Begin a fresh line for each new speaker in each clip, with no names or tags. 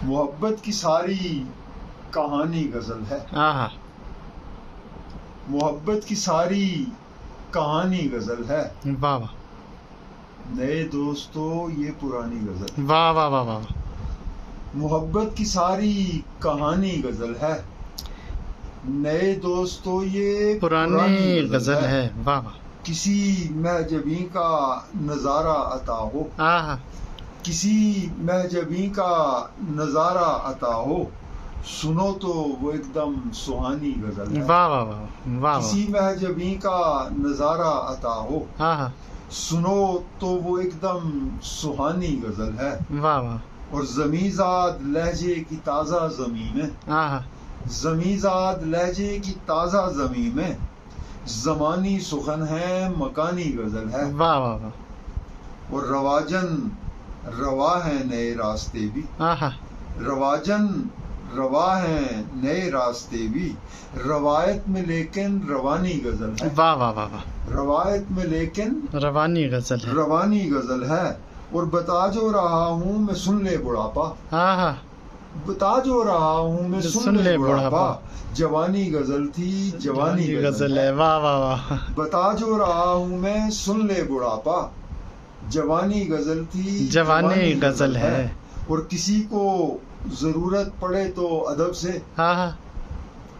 मोहब्बत की सारी कहानी गजल है।
आहा,
मोहब्बत की सारी कहानी गजल है।
वाह वाह
नए दोस्तों ये पुरानी गजल।
वाह वाह वाह वाह,
मोहब्बत की सारी कहानी गजल है। नए दोस्तों ये
पुरानी गजल है। वाह वाह,
किसी महजबी का नजारा अता हो।
आहा,
किसी महजबी का नजारा अता हो। सुनो तो वो एकदम सुहानी गजल है।
वाह वाह वाह वाह
किसी महजबी का नजारा अता हो।
वाह, आहा,
सुनो तो वो एकदम सुहानी गजल है।
वाह वाह,
और जमीजाद लहजे की ताज़ा ज़मीं में,
आहा,
जमीजाद लहजे की ताज़ा ज़मीं में ज़मानी सुखन है, मकानी गजल है।
वाह वाह वाह,
और रवाजन रवा है नए रास्ते भी।
आहा,
रवाजन रवा है नए रास्ते भी। रवायत में लेकिन रवानी गजल है।
वाह वाह वाह वाह,
रवायत में लेकिन
रवानी गजल है।
रवानी गजल है। और बता जो रहा हूँ मैं सुन ले बुढ़ापा।
आहा,
बता जो रहा हूँ मैं सुन ले बुढ़ापा। जवानी गजल थी, जवानी
गजल है। वाह वाह वाह,
बता जो रहा हूँ मैं सुन ले बुढ़ापा। जवानी गजल थी,
जवानी गजल है।
और किसी को जरूरत पड़े तो अदब से,
आहा,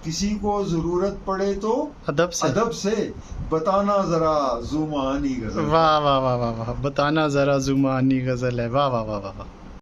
किसी को जरूरत पड़े तो
अदब से
बताना जरा जुमानी गजल।
वाह वाह वाह वाह वाह, बताना जरा जुमानी गजल है। वाह वाह वाह वाह वाह।